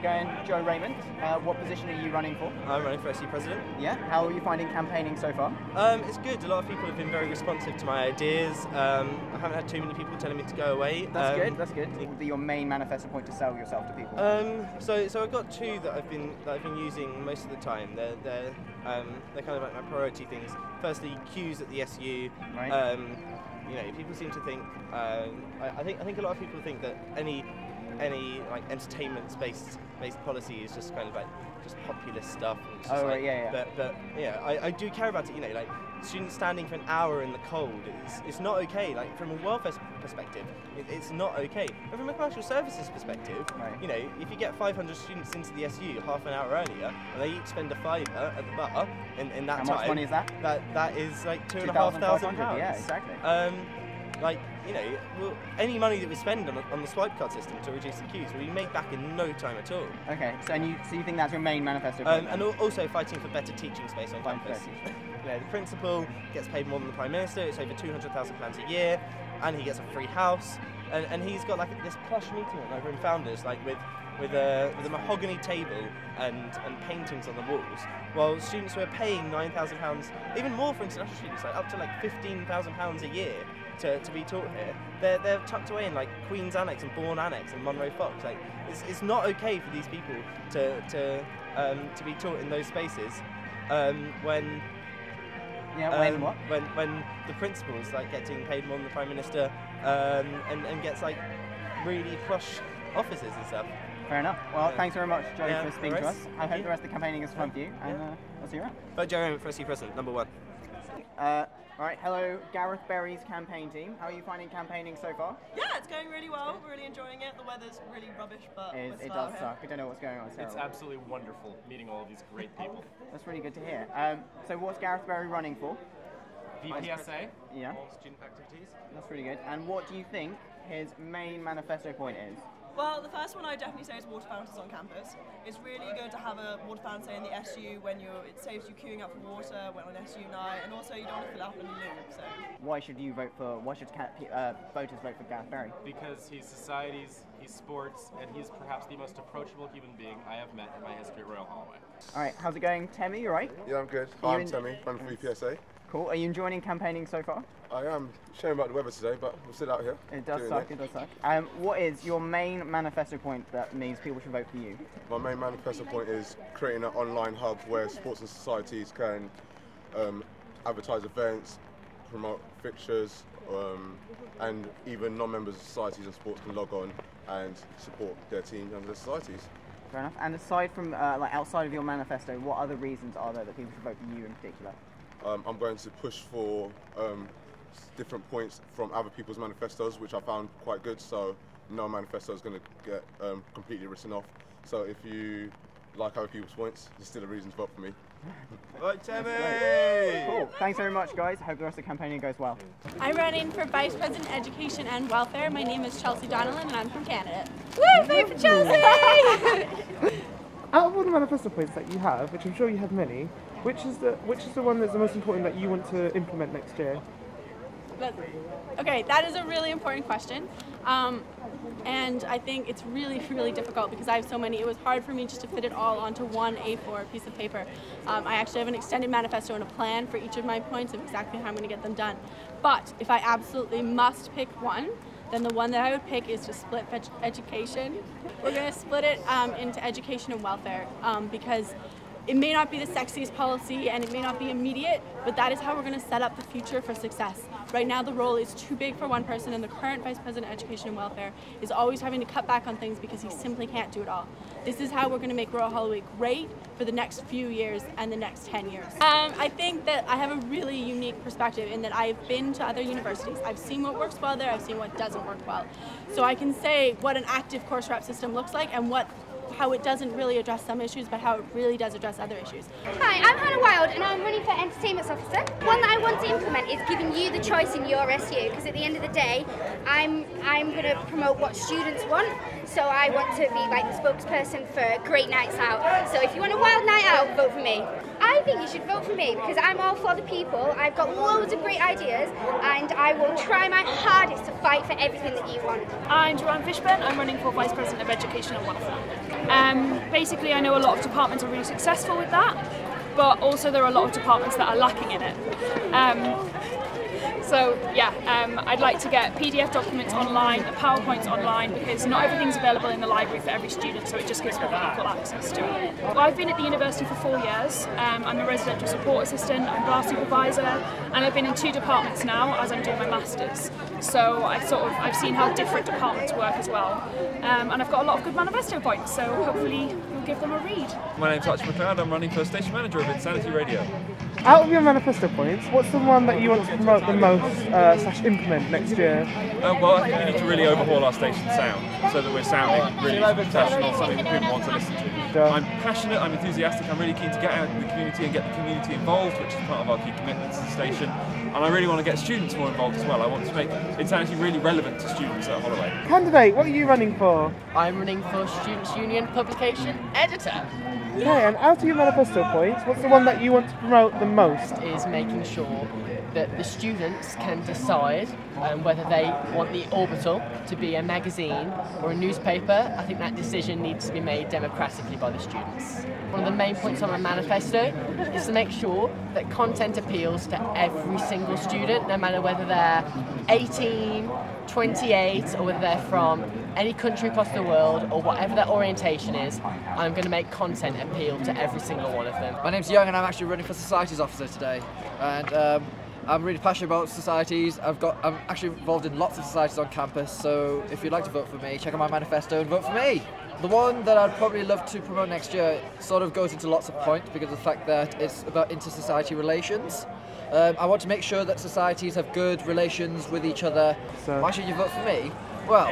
going? Joe Raymond. What position are you running for? I'm running for SU President. Yeah. How are you finding campaigning so far? It's good. A lot of people have been very responsive to my ideas. I haven't had too many people telling me to go away. That's good. That's good. What would be your main manifesto point to sell yourself to people? So I've got two that I've been using most of the time. They're kind of like my priority things. Firstly, queues at the SU. Right. You know, people seem to think. I think a lot of people think that any like entertainment-based policy is just kind of like just populist stuff. And it's just But yeah, I do care about it. You know, like students standing for an hour in the cold is not okay. Like from a welfare perspective, it's not okay. But from a commercial services perspective, you know, if you get 500 students into the SU half an hour earlier, and they each spend a fiver at the bar in that time. How much money is that? That is like £2,500. Yeah, exactly. Like, you know, well, any money that we spend on the swipe card system to reduce the queues will be made back in no time at all. Okay, so you think that's your main manifesto point? And also fighting for better teaching space on campus. Yeah, the principal gets paid more than the Prime Minister. It's over £200,000 a year, and he gets a free house. And he's got like this plush meeting room over in Founders, like with a mahogany table and paintings on the walls, while students who are paying £9,000, even more for international students, like up to like £15,000 a year to be taught here, they're tucked away in like Queen's Annex and Bourne Annex and Monroe Fox. Like it's not okay for these people to be taught in those spaces when the principal's like getting paid more than the Prime Minister and gets like really plush offices and stuff. Fair enough. Well, thanks very much, Joe, for speaking to us. I hope the rest of the campaigning is fun for you, and I'll see you around. Vote Joe Raymond for SU President, #1. All right, hello, Gareth Berry's campaign team. How are you finding campaigning so far? Yeah, it's going really well. We're really enjoying it. The weather's really rubbish, but it does suck. I don't know what's going on. It's absolutely wonderful meeting all of these great people. That's really good to hear. So what's Gareth Berry running for? VPSA. Yeah. All student activities. That's really good. And what do you think his main manifesto point is? Well, the first one I definitely say is water fountains on campus. It's really good to have a water fountain, say, in the SU when it saves you queuing up for water when on SU night, and also you don't want to fill up in the loo. So. Why should voters vote for Gareth Berry? Because he's society's, he's sports, and he's perhaps the most approachable human being I have met in my history at Royal Holloway. All right, how's it going, Temi? You all right? Yeah, I'm good. Hi, I'm Temi, running for VPSA. Cool. Are you enjoying campaigning so far? I am. Shame about the weather today, but we're still out here. It does suck. It does suck. What is your main manifesto point that means people should vote for you? My main manifesto point is creating an online hub where sports and societies can advertise events, promote fixtures, and even non-members of societies and sports can log on and support their teams and their societies. Fair enough. And aside from outside of your manifesto, what other reasons are there that people should vote for you in particular? I'm going to push for different points from other people's manifestos, which I found quite good, so no manifesto is going to get completely written off. So if you like other people's points, there's still a reason to vote for me. Vote Temi! Cool. Thanks very much, guys. Hope the rest of the campaigning goes well. I'm running for Vice President Education and Welfare. My name is Chelsea Donnellan, and I'm from Canada. Woo! Vote for Chelsea! Out of all the manifesto points that you have, which I'm sure you have many, which is the one that's the most important that you want to implement next year? Okay, that is a really important question. And I think it's really, really difficult because I have so many. It was hard for me just to fit it all onto one A4 piece of paper. I actually have an extended manifesto and a plan for each of my points of exactly how I'm going to get them done. But if I absolutely must pick one, then the one that I would pick is to split education. We're going to split it into education and welfare because it may not be the sexiest policy and it may not be immediate, but that is how we're going to set up the future for success. Right now the role is too big for one person, and the current Vice President of Education and Welfare is always having to cut back on things because he simply can't do it all. This is how we're going to make Royal Holloway great for the next few years and the next 10 years. I think that I have a really unique perspective in that I've been to other universities. I've seen what works well there, I've seen what doesn't work well. So I can say what an active course rep system looks like and how it doesn't really address some issues, but how it really does address other issues. Hi, I'm Hannah Wild and I'm running for Entertainment Officer. One that I want to implement is giving you the choice in your SU, because at the end of the day, I'm going to promote what students want, so I want to be like the spokesperson for great nights out. So if you want a wild night out, vote for me. I think you should vote for me because I'm all for the people. I've got loads of great ideas and I will try my hardest to fight for everything that you want. I'm Joanne Fishburn. I'm running for Vice President of Education and Welfare. Basically, I know a lot of departments are really successful with that, but also there are a lot of departments that are lacking in it. I'd like to get PDF documents online, PowerPoints online, because not everything's available in the library for every student, so it just gives people equal access to it. Well, I've been at the university for 4 years. I'm a residential support assistant, I'm bar supervisor, and I've been in 2 departments now as I'm doing my masters. So I've seen how different departments work as well, and I've got a lot of good manifesto points. So hopefully you'll give them a read. My name's Archie McLeod. I'm running for station manager of Insanity Radio. Out of your manifesto points, what's the one that you want to promote the most / implement next year? Well, I think we need to really overhaul our station sound so that we're sounding really professional, something that people want to listen to. I'm passionate, I'm enthusiastic, I'm really keen to get out in the community and get the community involved, which is part of our key commitments to the station. And I really want to get students more involved as well. I want to make Insanity really relevant to students at Holloway. Candidate, what are you running for? I'm running for Students' Union Publication Editor. Okay, and out of your manifesto points, what's the one that you want to promote the most? Is making sure that the students can decide whether they want the Orbital to be a magazine or a newspaper. I think that decision needs to be made democratically by the students. One of the main points on my manifesto is to make sure that content appeals to every single student, no matter whether they're 18, 28, or whether they're from any country across the world, or whatever their orientation is. I'm going to make content appeal to every single one of them. My name's Young and I'm actually running for Societies Officer today. And I'm really passionate about societies. I'm actually involved in lots of societies on campus, so if you'd like to vote for me, check out my manifesto and vote for me. The one that I'd probably love to promote next year sort of goes into lots of points because of the fact that it's about inter-society relations. I want to make sure that societies have good relations with each other. So why should you vote for me? Well,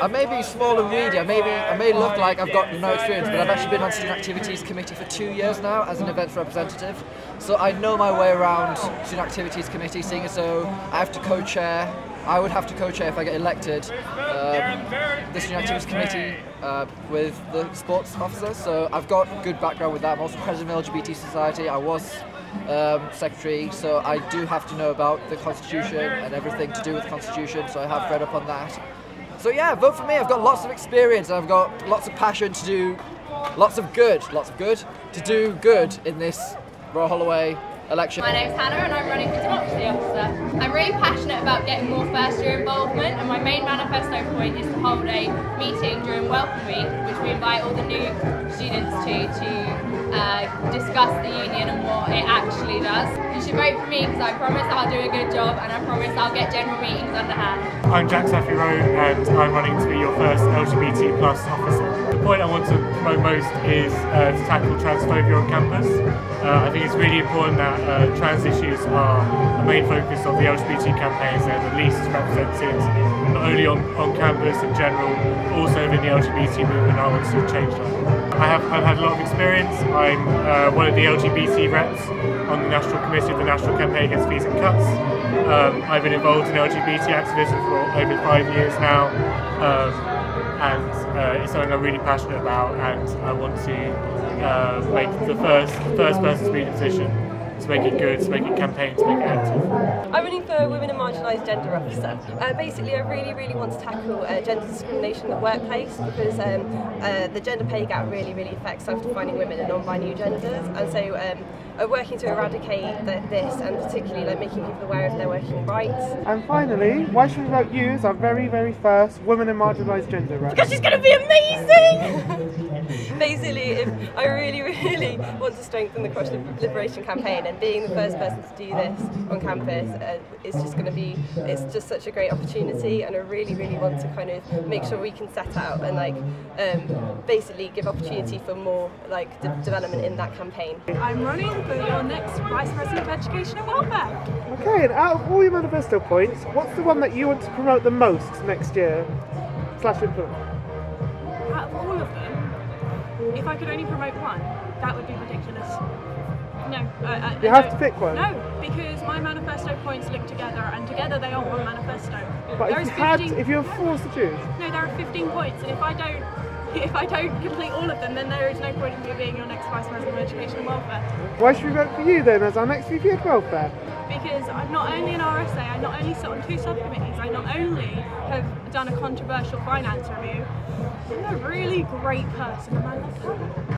I may be small and weedy, I may look like I've got no experience, but I've actually been on Student Activities Committee for 2 years now as an events representative. So I know my way around Student Activities Committee, seeing as though I have to co-chair. I would have to co-chair if I get elected the Student Activities Committee with the sports officer. So I've got good background with that. I'm also president of LGBT Society. I was secretary, so I do have to know about the Constitution and everything to do with the Constitution, so I have read up on that. So yeah, vote for me. I've got lots of experience and I've got lots of passion to do lots of good to do good in this Royal Holloway election. My name's Hannah and I'm running for Democracy Officer. I'm really passionate about getting more first year involvement, and my main manifesto point is to hold a meeting during Welcome Week, which we invite all the new students to discuss the union and what it actually does. You should vote for me because I promise I'll do a good job and I promise I'll get general meetings underhand. I'm Jack Saffy Rowe and I'm running to be your first LGBT+ officer. The point I want to promote most is to tackle transphobia on campus. I think it's really important that trans issues are a main focus of the LGBT campaigns. They're the least represented, not only on campus in general, but also in the LGBT movement. I want to change that. I've had a lot of experience. I'm one of the LGBT reps on the National Committee of the National Campaign Against Fees and Cuts. I've been involved in LGBT activism for over 5 years now, and it's something I'm really passionate about, and I want to make the first person to be in a position to make it good, to make it campaign, to make it active. I'm running for Women and Marginalised Gender Officer. Basically, I really want to tackle gender discrimination in the workplace because the gender pay gap really affects self-defining women and non-binary genders, and so I'm working to eradicate this, and particularly making people aware of their working rights. And finally, why should we vote you as our very first Women and Marginalised Gender Rep? Because she's going to be amazing! Basically, I really want to strengthen the Cross Liberation campaign, and being the first person to do this on campus is just going to be, it's just such a great opportunity, and I really want to kind of make sure we can set out and basically give opportunity for more development in that campaign. I'm running for your next Vice President of Education and Welfare. Okay, and out of all your manifesto points, what's the one that you want to promote the most next year / implement? Out of all of them, if I could only promote one, that would be ridiculous. No. You have to pick one? No, because my manifesto points link together, and together they are one manifesto. But if you were forced to choose? No, there are 15 points, and if I don't if I don't complete all of them, then there is no point in me being your next Vice President of Education and Welfare. Why should we vote for you then as our next VP of Welfare? Because I'm not only an RSA, I not only sit on 2 subcommittees, I not only have done a controversial finance review, I'm a really great person and I love her.